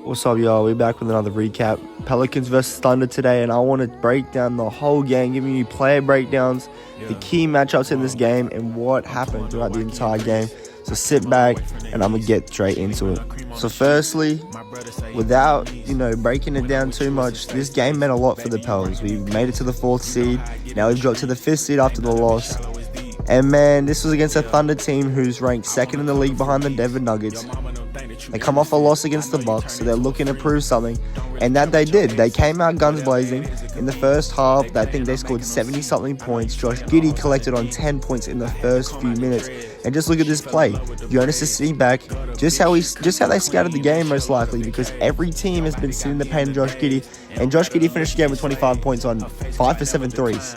What's up, y'all? We're back with another recap. Pelicans versus Thunder today, and I want to break down the whole game, giving you player breakdowns, the key matchups in this game, and what happened throughout the entire game. So sit back, and I'm going to get straight into it. So firstly, without, breaking it down too much, this game meant a lot for the Pels. We made it to the 4th seed. Now we've dropped to the 5th seed after the loss. And man, this was against a Thunder team who's ranked 2nd in the league behind the Denver Nuggets. They come off a loss against the Bucks, so they're looking to prove something, and that they did. They came out guns blazing. In the first half, I think they scored 70-something points. Josh Giddey collected on 10 points in the first few minutes. And just look at this play. Jonas is sitting back, just how they scouted the game most likely, because every team has been sitting in the paint of Josh Giddey, and Josh Giddey finished the game with 25 points on 5 for 7 threes.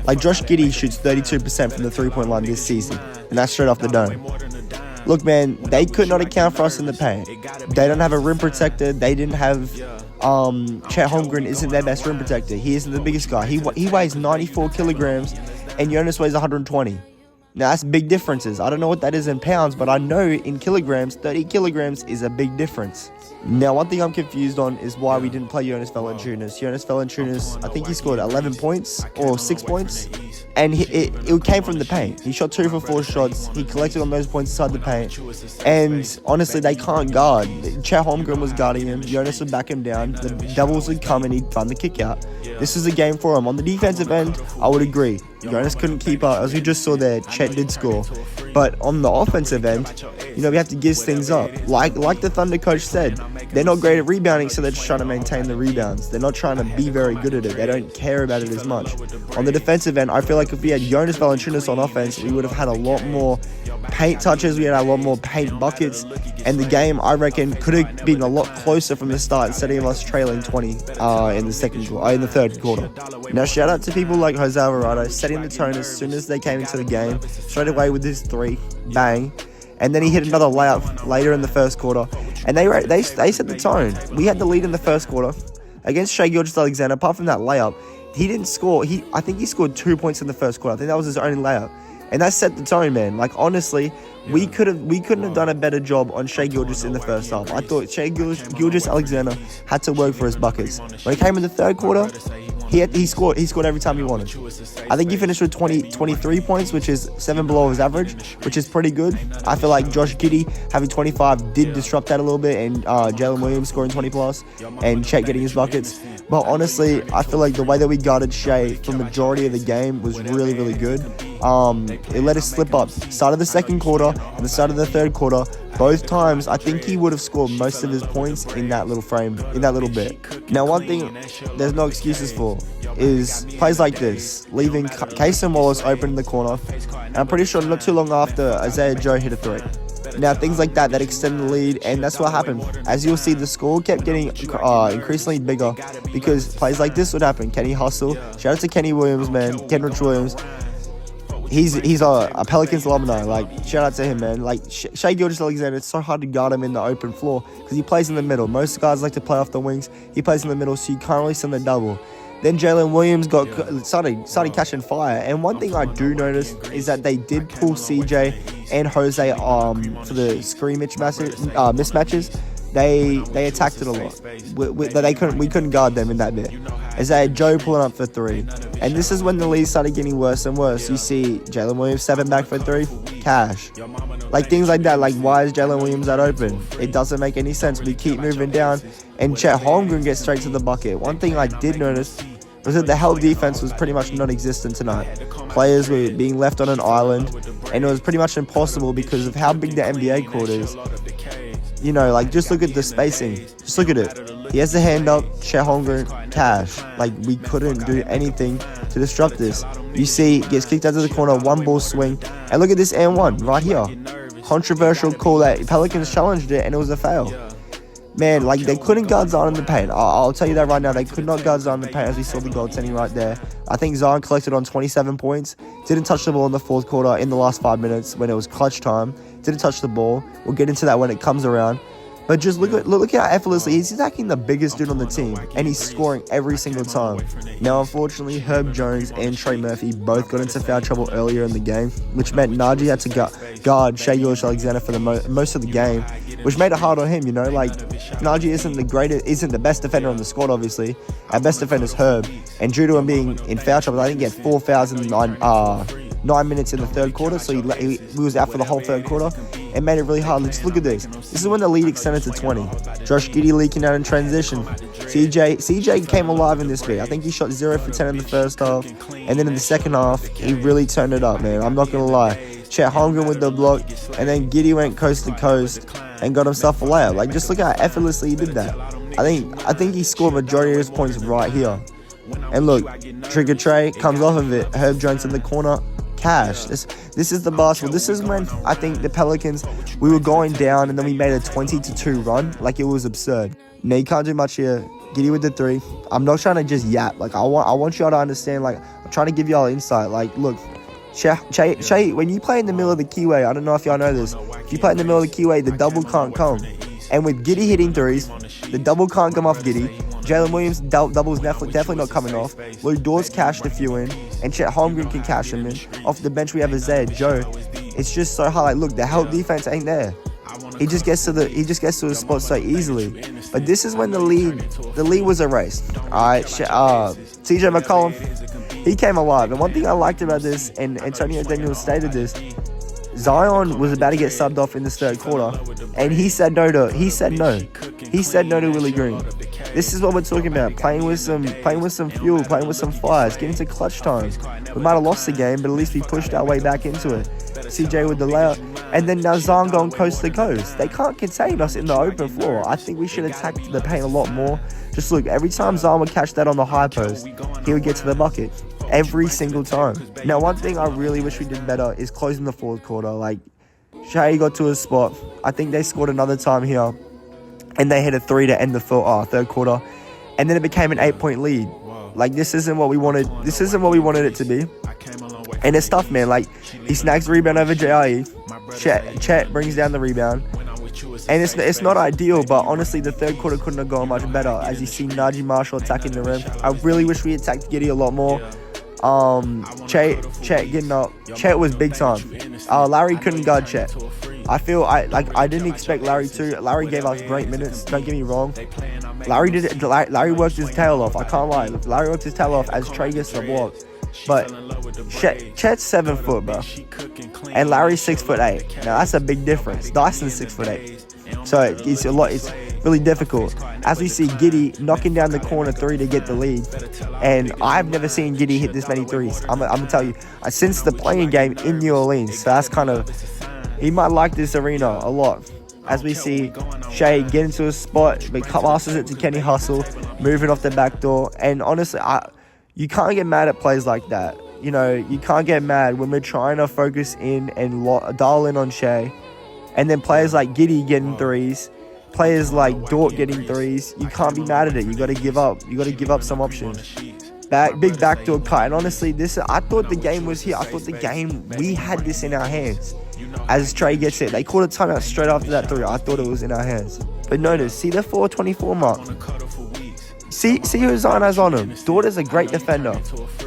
Like, Josh Giddey shoots 32% from the three-point line this season, and that's straight off the dome. Look, man, they could not account for us in the paint. They don't have a rim protector. They didn't have Chet Holmgren isn't their best rim protector. He isn't the biggest guy. He weighs 94 kilograms, and Jonas weighs 120. Now, that's big differences. I don't know what that is in pounds, but I know in kilograms, 30 kilograms is a big difference. Now, one thing I'm confused on is why we didn't play Jonas Valanciunas. Jonas Valanciunas, I think he scored 11 points or 6 points, and it came from the paint. He shot 2 for 4 shots. He collected on those points inside the paint, and honestly, they can't guard. Chet Holmgren was guarding him. Jonas would back him down. The Devils would come and he'd find the kick out. This is a game for him. On the defensive end, I would agree. Jonas couldn't keep up. As we just saw there, Chet did score. But on the offensive end, we have to give things up. Like the Thunder coach said, they're not great at rebounding, so they're just trying to maintain the rebounds. They're not trying to be very good at it. They don't care about it as much. On the defensive end, I feel like if we had Jonas Valanciunas on offense, we would have had a lot more paint touches. We had a lot more paint buckets. And the game, I reckon, could have been a lot closer from the start instead of us trailing 20 in the third quarter. Now, shout out to people like Jose Alvarado, setting the tone as soon as they came into the game, straight away with his 3, bang. And then he hit another layup later in the first quarter. And they set the tone. We had the lead in the first quarter against Shai Gilgeous-Alexander. Apart from that layup, he didn't score. I think he scored 2 points in the first quarter. I think that was his only layup. And that set the tone, man. Like, honestly, we couldn't have done a better job on Shai Gilgeous in the first half. I thought Shai Gilgeous-Alexander had to work for his buckets. When it came in the third quarter, he scored every time he wanted. I think he finished with 23 points, which is 7 below his average, which is pretty good. I feel like Josh Giddey having 25 did disrupt that a little bit, and Jalen Williams scoring 20 plus, and Chet getting his buckets. But honestly, I feel like the way that we guarded Shai for the majority of the game was really, really good. It let us slip up. Start of the second quarter and the start of the third quarter, both times, I think he would have scored most of his points in that little frame, in that little bit. Now, one thing there's no excuses for is plays like this, leaving Cason Wallace open in the corner. And I'm pretty sure not too long after, Isaiah Joe hit a 3. Now, things like that extend the lead, and that's what happened. As you'll see, the score kept getting increasingly bigger because plays like this would happen. Kenny Hustle, shout out to Kenny Williams, man, Kenrich Williams. He's a Pelicans alumni. Like, shout out to him, man. Like, Shai Gilgeous-Alexander, it's so hard to guard him in the open floor because he plays in the middle. Most guys like to play off the wings. He plays in the middle, so you can't really send the double. Then Jalen Williams started catching fire. And one thing I do notice is that they did pull CJ and Jose for the scrimmage mismatches. They attacked it a lot. We couldn't guard them in that bit. Isaiah Joe pulling up for 3. And this is when the lead started getting worse and worse. You see Jalen Williams stepping back for 3. Cash. Like, things like that. Like, why is Jalen Williams that open? It doesn't make any sense. We keep moving down, and Chet Holmgren gets straight to the bucket. One thing I did notice was that the help defense was pretty much non-existent tonight. Players were being left on an island, and it was pretty much impossible because of how big the NBA court is. Just look at the spacing. Just look at it. He has the hand up, Chet Holmgren, cash. Like, we couldn't do anything to disrupt this. You see, gets kicked out to the corner, 1 ball swing. And look at this and 1 right here. Controversial call that Pelicans challenged it, and it was a fail. Man, like, they couldn't guard Zion in the paint. I'll tell you that right now. They could not guard Zion in the paint, as we saw the goaltending right there. I think Zion collected on 27 points. Didn't touch the ball in the fourth quarter in the last 5 minutes when it was clutch time. Didn't touch the ball. We'll get into that when it comes around. But just look how effortlessly he's attacking the biggest dude on the team, and he's scoring every single time. Now, unfortunately, Herb Jones and Trey Murphy both got into foul trouble earlier in the game, which meant Najee had to guard Shai Gilgeous-Alexander for the most of the game. which made it hard on him, Like, Najee isn't the best defender on the squad, obviously. Our best defender is Herb. And due to him being in foul trouble, I think he had 4 fouls in 9 minutes in the third quarter, so he was out for the whole third quarter. It made it really hard. Let's look at this. This is when the lead extended to 20. Josh Giddey leaking out in transition. CJ came alive in this bit. I think he shot 0 for 10 in the first half, and then in the second half, he really turned it up, man. I'm not going to lie. Chet Holmgren with the block, and then Giddey went coast to coast and got himself a layup. Like, just look how effortlessly he did that. I think he scored majority of his points right here. And look, trigger tray comes off of it. Herb Jones in the corner. Cash. This is the basketball. This is when I think the Pelicans, we were going down and then we made a 20-2 run. Like, it was absurd. Now, you can't do much here. Giddey with the 3. I'm not trying to just yap. Like, I want y'all to understand. Like, I'm trying to give y'all insight. Like, look, Shay, when you play in the middle of the keyway, I don't know if y'all know this. If you play in the middle of the keyway, the double can't come. And with Giddey hitting 3s, the double can't come off Giddey. Jalen Williams doubles definitely not coming off. Lou Dort's cashed a few in, and Chet Holmgren can cash them in. Off the bench we have Isaiah Joe. It's just so hard. Like, look, the help defense ain't there. He just gets to the spot so easily. But this is when the lead was erased. Alright, CJ McCollum, he came alive. And one thing I liked about this, and Antonio Daniels stated this, Zion was about to get subbed off in this third quarter, and he said no to Willie Green. This is what we're talking about, playing with some fuel, playing with some fires, getting to clutch time. We might have lost the game, but at least we pushed our way back into it. CJ with the layup, and then now Zion going coast to coast. They can't contain us in the open floor. I think we should attack the paint a lot more. Just look, every time Zion would catch that on the high post, he would get to the bucket. Every single time. Now, one thing I really wish we did better is closing the fourth quarter. Like, Shay got to his spot. I think they scored another time here, and they hit a 3 to end the third quarter, and then it became an 8-point lead. Like, this isn't what we wanted. This isn't what we wanted it to be. And it's tough, man. Like, he snags the rebound over JIE. Chet brings down the rebound. And it's not ideal, but honestly, the third quarter couldn't have gone much better. As you see Najee Marshall attacking the rim. I really wish we attacked Giddey a lot more. Chet getting up. Chet was big time. Larry couldn't guard Chet. I didn't expect Larry to. Larry gave us great minutes. Don't get me wrong. Larry worked his tail off. I can't lie. Larry worked his tail off as Trey gets the block. But Chet's 7 foot, bro, and Larry's 6'8". Now that's a big difference. Dyson's 6'8". So it's a lot. It's really difficult. As we see Giddey knocking down the corner 3 to get the lead, and I've never seen Giddey hit this many threes. I'm gonna tell you, since the playing game in New Orleans. So that's kind of, he might like this arena a lot. As we see Shay get into a spot, but passes it to Kenny Hustle, moving off the back door. And honestly, you can't get mad at plays like that. You can't get mad when we're trying to focus in and dial in on Shay. And then players like Giddey getting threes, players like Dort getting threes, you can't be mad at it. You got to give up. You got to give up some options. Big backdoor cut. And honestly, I thought the game was here. I thought we had this in our hands. As Trey gets it, they called a timeout straight after that 3. I thought it was in our hands. But notice, see the 4:24 mark. See who Zion has on him. Dort is a great defender,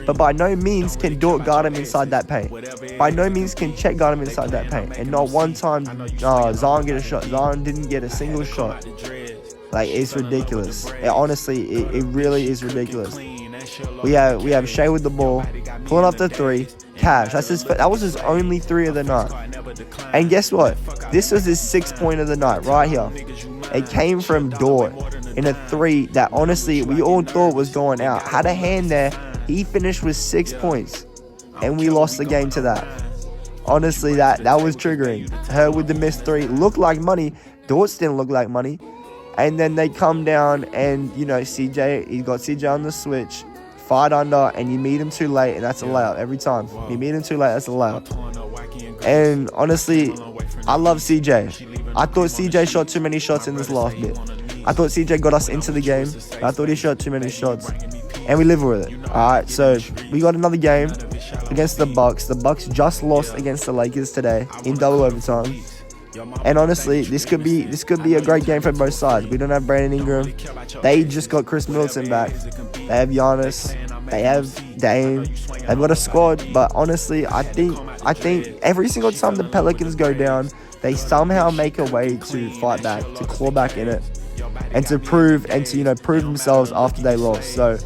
but by no means can Dort guard him inside that paint. By no means can Chet guard him inside that paint. And not one time Zion get a shot. Zion didn't get a single shot. Like, it's ridiculous. It really is ridiculous. We have Shay with the ball, pulling off the 3. Cash. That was his only 3 of the night. And guess what? This was his 6th point of the night right here. It came from Dort in a 3 that honestly we all thought was going out. Had a hand there. He finished with 6 points, and we lost the game to that. Honestly, that was triggering. Her with the missed 3 looked like money. Dort's didn't look like money. And then they come down, and he got CJ on the switch. 5 under, and you meet him too late, and that's a layup every time. You meet him too late, that's a layup. And honestly, I love CJ. I thought CJ shot too many shots in this last bit. I thought CJ got us into the game. I thought he shot too many shots, and we live with it. Alright, so we got another game against the Bucks. The Bucks just lost against the Lakers today in double overtime. And honestly, this could be a great game for both sides. We don't have Brandon Ingram. They just got Chris Middleton back. They have Giannis. They have Dame. They've got a squad. But honestly, I think every single time the Pelicans go down, they somehow make a way to fight back, to claw back in it, and to prove themselves after they lost. So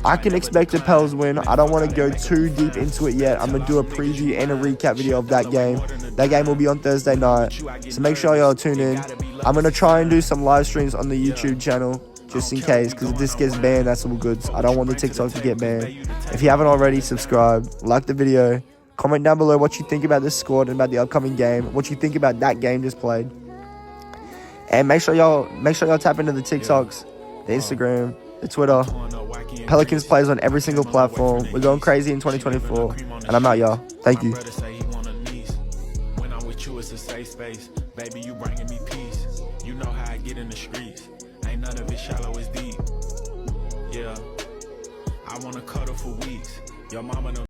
I can expect a Pels win. I don't want to go too deep into it yet. I'm going to do a preview and a recap video of that game. That game will be on Thursday night, so make sure y'all tune in. I'm going to try and do some live streams on the YouTube channel, just in case, because if this gets banned, that's all good. I don't want the TikTok to get banned. If you haven't already, subscribe, like the video, comment down below what you think about this squad and about the upcoming game, what you think about that game just played. And make sure y'all tap into the TikToks, the Instagram, the Twitter. Pelicans plays on every single platform. We're going crazy in 2024. And I'm out, y'all. Thank you. When I'm with you, it's a safe space. Baby, you bringing me peace. You know how I get in the streets. Ain't none of it shallow, it's deep. Yeah, I wanna cuddle for weeks. Your mama don't